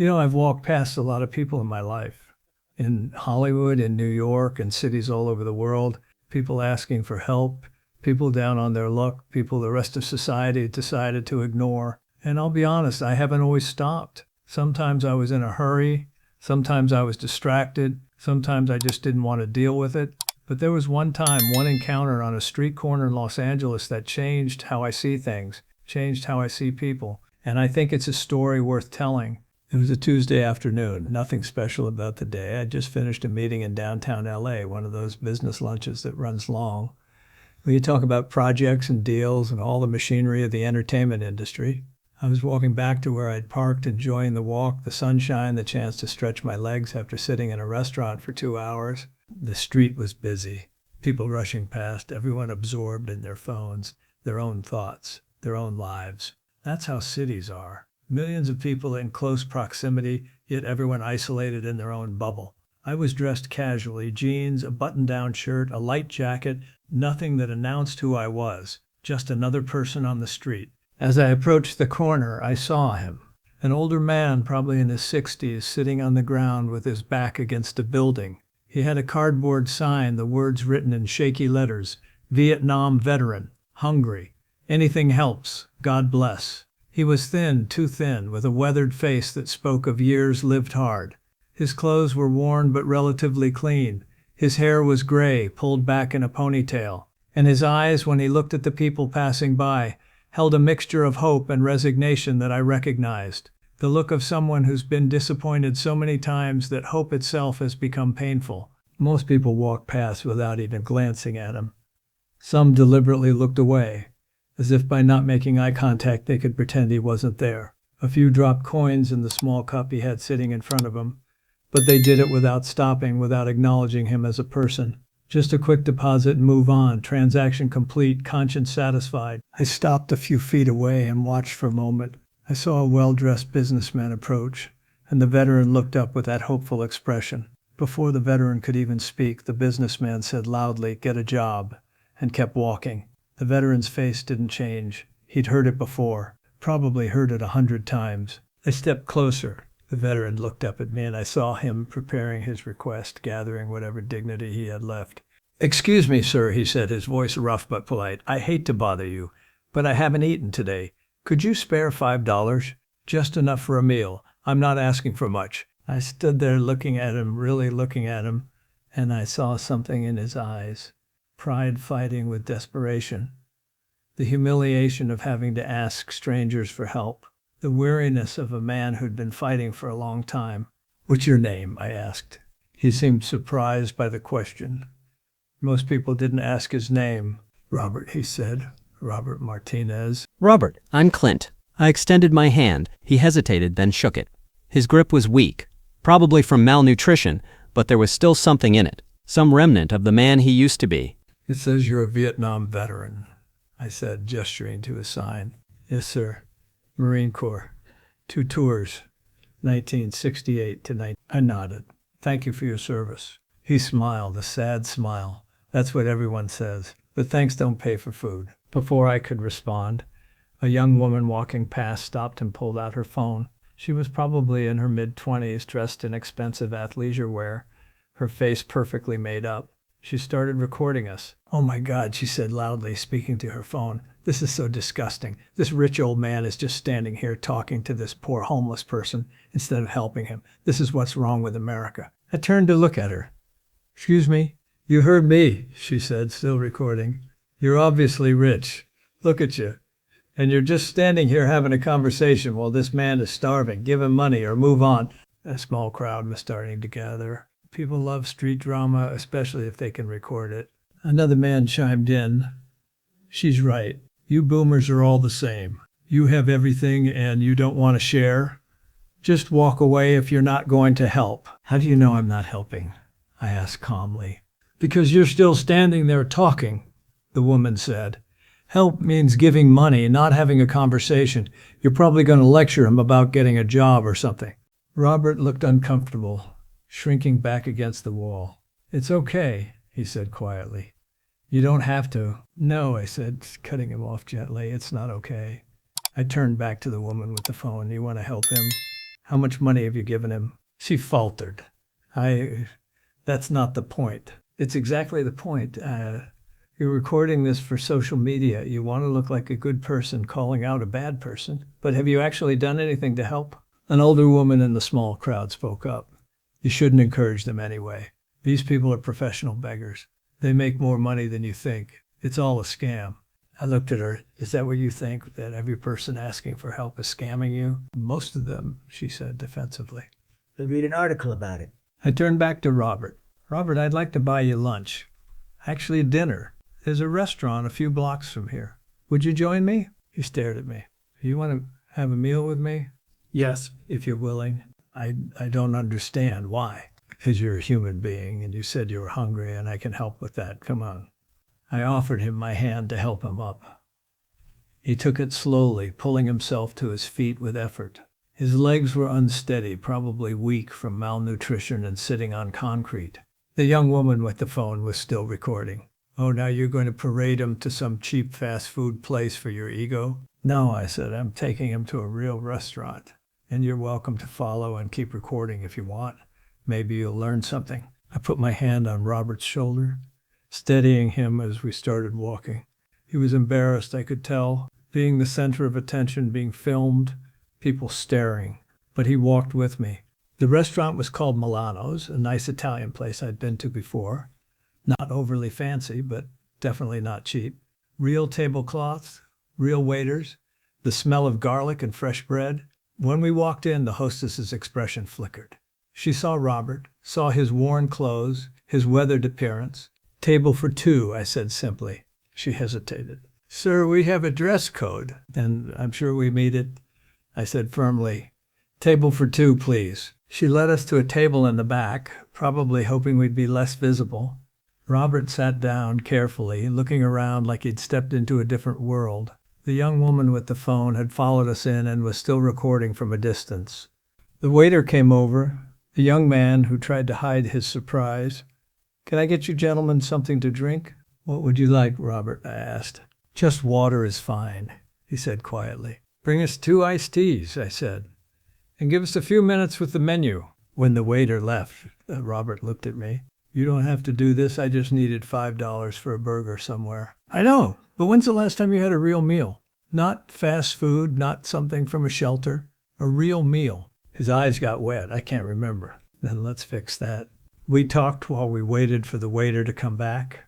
I've walked past a lot of people in my life. In Hollywood, in New York, and cities all over the world, people asking for help, people down on their luck, people the rest of society decided to ignore. And I'll be honest, I haven't always stopped. Sometimes I was in a hurry, sometimes I was distracted, sometimes I just didn't want to deal with it. But there was one time, one encounter on a street corner in Los Angeles that changed how I see things, changed how I see people. And I think it's a story worth telling. It was a Tuesday afternoon, nothing special about the day. I just finished a meeting in downtown LA, one of those business lunches that runs long. We talk about projects and deals and all the machinery of the entertainment industry. I was walking back to where I'd parked, enjoying the walk, the sunshine, the chance to stretch my legs after sitting in a restaurant for 2 hours. The street was busy, people rushing past, everyone absorbed in their phones, their own thoughts, their own lives. That's how cities are. Millions of people in close proximity, yet everyone isolated in their own bubble. I was dressed casually, jeans, a button-down shirt, a light jacket, nothing that announced who I was, just another person on the street. As I approached the corner, I saw him. An older man, probably in his 60s, sitting on the ground with his back against a building. He had a cardboard sign, the words written in shaky letters, Vietnam veteran, hungry, anything helps, God bless. He was thin, too thin, with a weathered face that spoke of years lived hard. His clothes were worn but relatively clean. His hair was gray, pulled back in a ponytail. And his eyes, when he looked at the people passing by, held a mixture of hope and resignation that I recognized. The look of someone who's been disappointed so many times that hope itself has become painful. Most people walked past without even glancing at him. Some deliberately looked away, as if by not making eye contact they could pretend he wasn't there. A few dropped coins in the small cup he had sitting in front of him, but they did it without stopping, without acknowledging him as a person. Just a quick deposit and move on, transaction complete, conscience satisfied. I stopped a few feet away and watched for a moment. I saw a well-dressed businessman approach, and the veteran looked up with that hopeful expression. Before the veteran could even speak, the businessman said loudly, "Get a job," and kept walking. The veteran's face didn't change. He'd heard it before, probably heard it 100 times. I stepped closer. The veteran looked up at me, and I saw him preparing his request, gathering whatever dignity he had left. "Excuse me, sir," he said, his voice rough but polite. "I hate to bother you, but I haven't eaten today. Could you spare $5? Just enough for a meal. I'm not asking for much." I stood there looking at him, really looking at him, and I saw something in his eyes. Pride fighting with desperation. The humiliation of having to ask strangers for help. The weariness of a man who'd been fighting for a long time. "What's your name?" I asked. He seemed surprised by the question. Most people didn't ask his name. "Robert," he said. "Robert Martinez." "Robert, I'm Clint." I extended my hand. He hesitated, then shook it. His grip was weak, probably from malnutrition, but there was still something in it, some remnant of the man he used to be. "It says you're a Vietnam veteran," I said, gesturing to a sign. "Yes, sir. Marine Corps. 2 tours, 1968 to 19... I nodded. "Thank you for your service." He smiled, a sad smile. "That's what everyone says. But thanks don't pay for food." Before I could respond, a young woman walking past stopped and pulled out her phone. She was probably in her mid-20s, dressed in expensive athleisure wear, her face perfectly made up. She started recording us. "Oh my God," she said loudly, speaking to her phone. "This is so disgusting. This rich old man is just standing here talking to this poor homeless person instead of helping him. This is what's wrong with America." I turned to look at her. "Excuse me?" "You heard me," she said, still recording. "You're obviously rich. Look at you. And you're just standing here having a conversation while this man is starving. Give him money or move on." A small crowd was starting to gather. People love street drama, especially if they can record it. Another man chimed in. "She's right. You boomers are all the same. You have everything and you don't want to share. Just walk away if you're not going to help." "How do you know I'm not helping?" I asked calmly. "Because you're still standing there talking," the woman said. "Help means giving money, not having a conversation. You're probably going to lecture him about getting a job or something." Robert looked uncomfortable, shrinking back against the wall. "It's okay," he said quietly. "You don't have to." "No," I said, cutting him off gently. "It's not okay." I turned back to the woman with the phone. "You want to help him?" How much money have you given him? She faltered. That's not the point. It's exactly the point. You're recording this for social media. You want to look like a good person calling out a bad person. But have you actually done anything to help? An older woman in the small crowd spoke up. You shouldn't encourage them anyway. These people are professional beggars. They make more money than you think. It's all a scam. I looked at her. Is that what you think, that every person asking for help is scamming you? Most of them, she said defensively. We'll read an article about it. I turned back to Robert. Robert, I'd like to buy you lunch. Actually, dinner. There's a restaurant a few blocks from here. Would you join me? He stared at me. You want to have a meal with me? Yes, if you're willing. I don't understand why. Because you're a human being and you said you were hungry and I can help with that. Come on. I offered him my hand to help him up. He took it slowly, pulling himself to his feet with effort. His legs were unsteady, probably weak from malnutrition and sitting on concrete. The young woman with the phone was still recording. Oh, now you're going to parade him to some cheap fast food place for your ego? No, I said, I'm taking him to a real restaurant. And you're welcome to follow and keep recording if you want. Maybe you'll learn something. I put my hand on Robert's shoulder, steadying him as we started walking. He was embarrassed, I could tell, being the center of attention, being filmed, people staring. But he walked with me. The restaurant was called Milano's, a nice Italian place I'd been to before. Not overly fancy, but definitely not cheap. Real tablecloths, real waiters, the smell of garlic and fresh bread. When we walked in, the hostess's expression flickered. She saw Robert, saw his worn clothes, his weathered appearance. Table for two, I said simply. She hesitated. Sir, we have a dress code, and I'm sure we meet it. I said firmly, table for two, please. She led us to a table in the back, probably hoping we'd be less visible. Robert sat down carefully, looking around like he'd stepped into a different world. The young woman with the phone had followed us in and was still recording from a distance. The waiter came over, a young man who tried to hide his surprise. Can I get you gentlemen something to drink? What would you like, Robert? I asked. Just water is fine, he said quietly. Bring us 2 iced teas, I said. And give us a few minutes with the menu. When the waiter left, Robert looked at me. You don't have to do this. I just needed $5 for a burger somewhere. I know, but when's the last time you had a real meal? Not fast food, not something from a shelter. A real meal. His eyes got wet. I can't remember. Then let's fix that. We talked while we waited for the waiter to come back.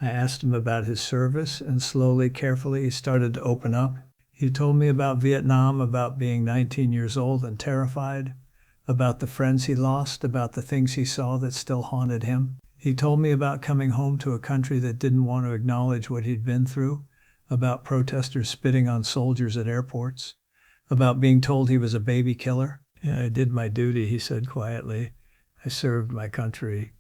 I asked him about his service, and slowly, carefully, he started to open up. He told me about Vietnam, about being 19 years old and terrified, about the friends he lost, about the things he saw that still haunted him. He told me about coming home to a country that didn't want to acknowledge what he'd been through, about protesters spitting on soldiers at airports, about being told he was a baby killer. Yeah, I did my duty, he said quietly. I served my country.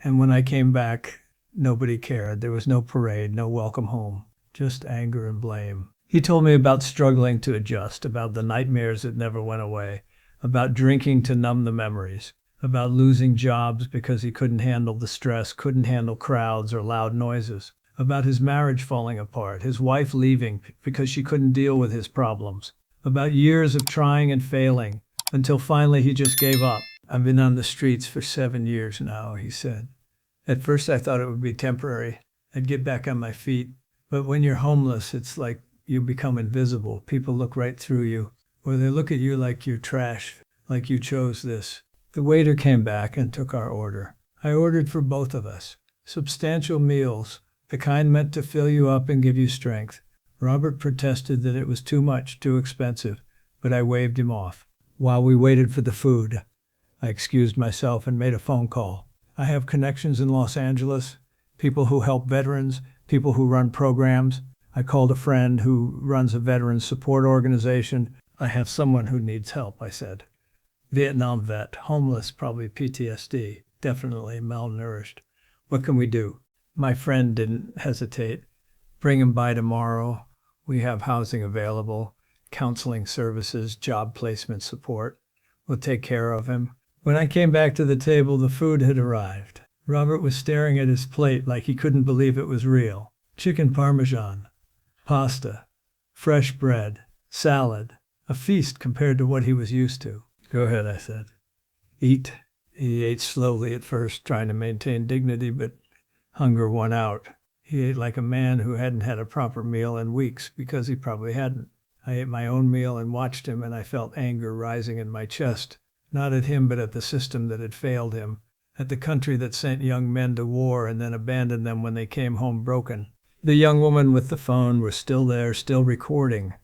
And when I came back, nobody cared. There was no parade, no welcome home, just anger and blame. He told me about struggling to adjust, about the nightmares that never went away, about drinking to numb the memories, about losing jobs because he couldn't handle the stress, couldn't handle crowds or loud noises, about his marriage falling apart, his wife leaving because she couldn't deal with his problems, about years of trying and failing until finally he just gave up. I've been on the streets for 7 years now, he said. At first I thought it would be temporary. I'd get back on my feet. But when you're homeless, it's like you become invisible. People look right through you, or they look at you like you're trash, like you chose this. The waiter came back and took our order. I ordered for both of us. Substantial meals, the kind meant to fill you up and give you strength. Robert protested that it was too much, too expensive, but I waved him off. While we waited for the food, I excused myself and made a phone call. I have connections in Los Angeles, people who help veterans, people who run programs. I called a friend who runs a veterans support organization. I have someone who needs help, I said. Vietnam vet, homeless, probably PTSD, definitely malnourished. What can we do? My friend didn't hesitate. Bring him by tomorrow. We have housing available, counseling services, job placement support. We'll take care of him. When I came back to the table, the food had arrived. Robert was staring at his plate like he couldn't believe it was real. Chicken parmesan, pasta, fresh bread, salad, a feast compared to what he was used to. Go ahead, I said. Eat. He ate slowly at first, trying to maintain dignity, but hunger won out. He ate like a man who hadn't had a proper meal in weeks, because he probably hadn't. I ate my own meal and watched him, and I felt anger rising in my chest, not at him, but at the system that had failed him, at the country that sent young men to war and then abandoned them when they came home broken. The young woman with the phone was still there, still recording,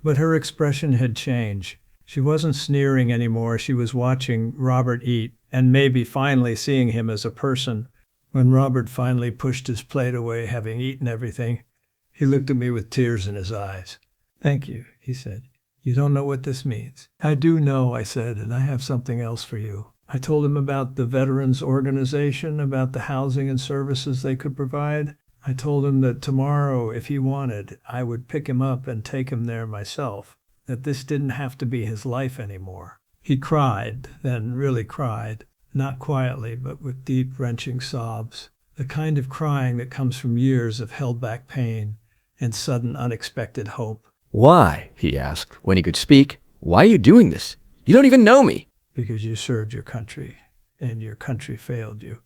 but her expression had changed. She wasn't sneering anymore. She was watching Robert eat, and maybe finally seeing him as a person. When Robert finally pushed his plate away, having eaten everything, he looked at me with tears in his eyes. "Thank you," he said. "You don't know what this means." "I do know," I said, "and I have something else for you." I told him about the Veterans Organization, about the housing and services they could provide. I told him that tomorrow, if he wanted, I would pick him up and take him there myself, that this didn't have to be his life anymore. He cried, then really cried, not quietly, but with deep, wrenching sobs, the kind of crying that comes from years of held-back pain and sudden, unexpected hope. "Why?" he asked, when he could speak. "Why are you doing this? You don't even know me." Because you served your country, and your country failed you.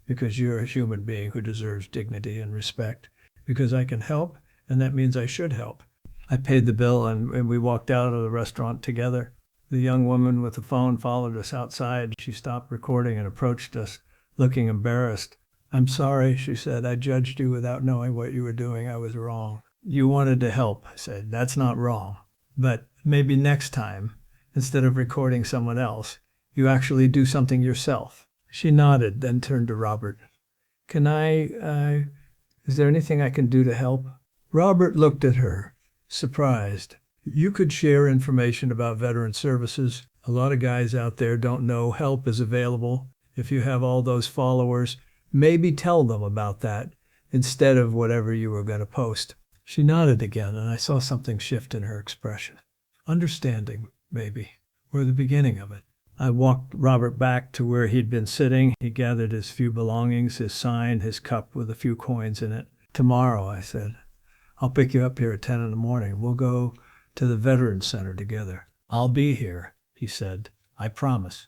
Because you're a human being who deserves dignity and respect. Because I can help, and that means I should help. I paid the bill, and we walked out of the restaurant together. The young woman with the phone followed us outside. She stopped recording and approached us, looking embarrassed. "I'm sorry," she said. "I judged you without knowing what you were doing. I was wrong." "You wanted to help," I said. "That's not wrong. But maybe next time, instead of recording someone else, you actually do something yourself." She nodded, then turned to Robert. Is there anything I can do to help?" Robert looked at her, surprised. "You could share information about veteran services. A lot of guys out there don't know help is available. If you have all those followers, maybe tell them about that instead of whatever you were going to post." She nodded again, and I saw something shift in her expression. Understanding, maybe, or the beginning of it. I walked Robert back to where he'd been sitting. He gathered his few belongings, his sign, his cup with a few coins in it. "Tomorrow," I said, "I'll pick you up here at 10 in the morning. We'll go to the Veterans Center together." "I'll be here," he said. "I promise."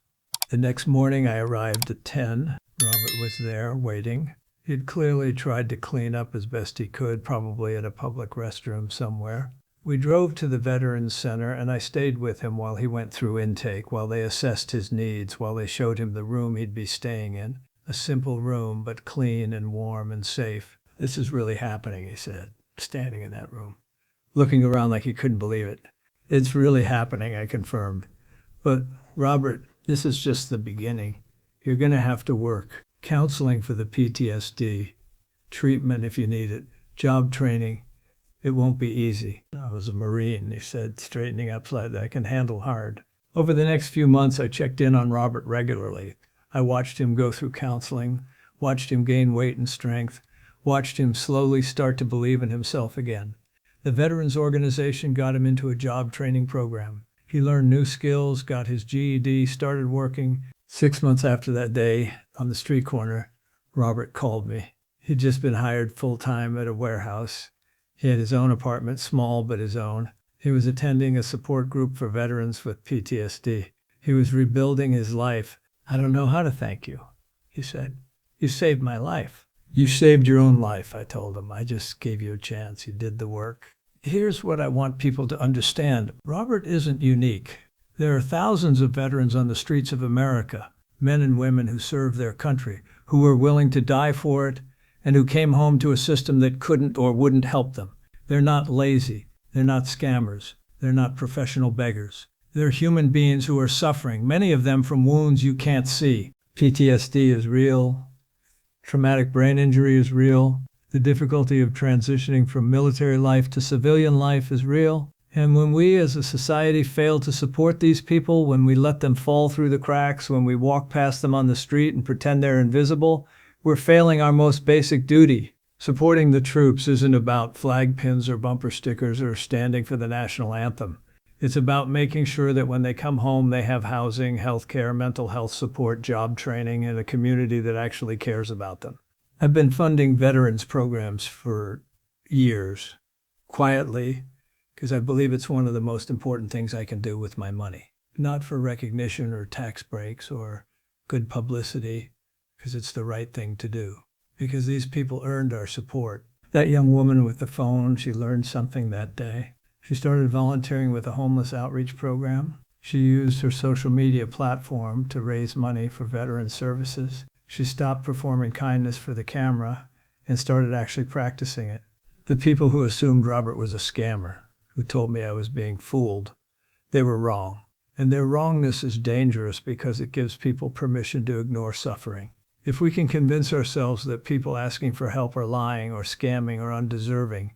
The next morning I arrived at 10. Robert was there, waiting. He'd clearly tried to clean up as best he could, probably at a public restroom somewhere. We drove to the Veterans Center, and I stayed with him while he went through intake, while they assessed his needs, while they showed him the room he'd be staying in. A simple room, but clean and warm and safe. "This is really happening," he said, standing in that room, looking around like he couldn't believe it. "It's really happening," I confirmed. "But, Robert, this is just the beginning. You're going to have to work. Counseling for the PTSD, treatment if you need it, job training. It won't be easy." "I was a Marine," he said, straightening up slightly. "I can handle hard." Over the next few months, I checked in on Robert regularly. I watched him go through counseling, watched him gain weight and strength, watched him slowly start to believe in himself again. The Veterans Organization got him into a job training program. He learned new skills, got his GED, started working. 6 months after that day on the street corner, Robert called me. He'd just been hired full-time at a warehouse. He had his own apartment, small but his own. He was attending a support group for veterans with PTSD. He was rebuilding his life. "I don't know how to thank you," he said. "You saved my life." "You saved your own life," I told him. "I just gave you a chance. You did the work." Here's what I want people to understand. Robert isn't unique. There are thousands of veterans on the streets of America, men and women who served their country, who were willing to die for it, and who came home to a system that couldn't or wouldn't help them. They're not lazy. They're not scammers. They're not professional beggars. They're human beings who are suffering, many of them from wounds you can't see. PTSD is real. Traumatic brain injury is real. The difficulty of transitioning from military life to civilian life is real. And when we as a society fail to support these people, when we let them fall through the cracks, when we walk past them on the street and pretend they're invisible, we're failing our most basic duty. Supporting the troops isn't about flag pins or bumper stickers or standing for the national anthem. It's about making sure that when they come home, they have housing, health care, mental health support, job training, and a community that actually cares about them. I've been funding veterans programs for years, quietly, because I believe it's one of the most important things I can do with my money. not for recognition or tax breaks or good publicity, because it's the right thing to do, because these people earned our support. That young woman with the phone, she learned something that day. She started volunteering with a homeless outreach program. She used her social media platform to raise money for veteran services. She stopped performing kindness for the camera and started actually practicing it. The people who assumed Robert was a scammer, who told me I was being fooled, they were wrong. And their wrongness is dangerous because it gives people permission to ignore suffering. If we can convince ourselves that people asking for help are lying or scamming or undeserving,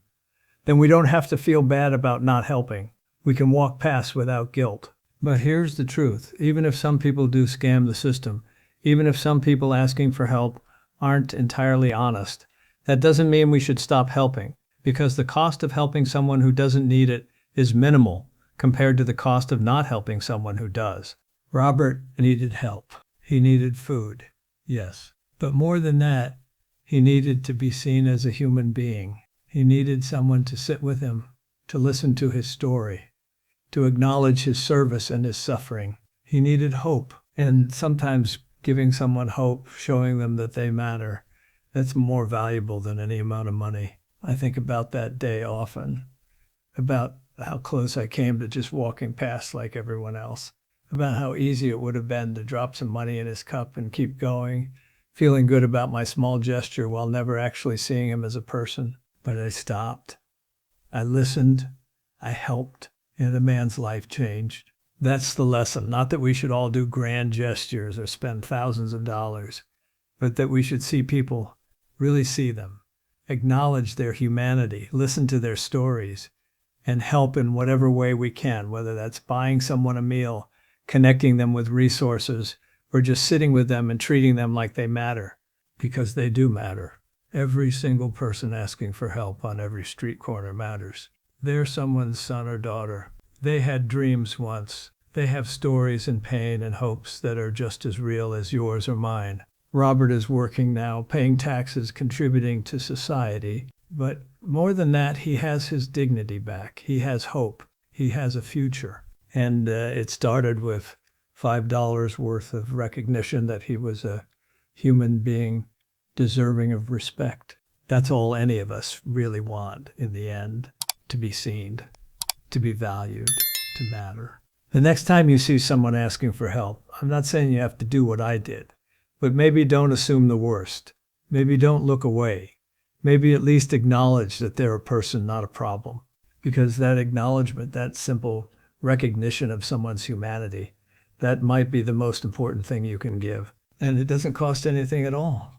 then we don't have to feel bad about not helping. We can walk past without guilt. But here's the truth. Even if some people do scam the system, even if some people asking for help aren't entirely honest, that doesn't mean we should stop helping, because the cost of helping someone who doesn't need it is minimal compared to the cost of not helping someone who does. Robert needed help. He needed food, yes. But more than that, he needed to be seen as a human being. He needed someone to sit with him, to listen to his story, to acknowledge his service and his suffering. He needed hope, and sometimes giving someone hope, showing them that they matter, that's more valuable than any amount of money. I think about that day often, about how close I came to just walking past like everyone else, about how easy it would have been to drop some money in his cup and keep going, feeling good about my small gesture while never actually seeing him as a person. But I stopped. I listened. I helped. And the man's life changed. That's the lesson. Not that we should all do grand gestures or spend thousands of dollars, but that we should see people, really see them, acknowledge their humanity, listen to their stories, and help in whatever way we can, whether that's buying someone a meal, connecting them with resources, or just sitting with them and treating them like they matter, because they do matter. Every single person asking for help on every street corner matters. They're someone's son or daughter. They had dreams once. They have stories and pain and hopes that are just as real as yours or mine. Robert is working now, paying taxes, contributing to society. But more than that, he has his dignity back. He has hope. He has a future. And it started with $5 worth of recognition that he was a human being deserving of respect. That's all any of us really want in the end, to be seen, to be valued, to matter. The next time you see someone asking for help, I'm not saying you have to do what I did, but maybe don't assume the worst. Maybe don't look away. Maybe at least acknowledge that they're a person, not a problem. Because that acknowledgement, that simple recognition of someone's humanity, that might be the most important thing you can give. And it doesn't cost anything at all.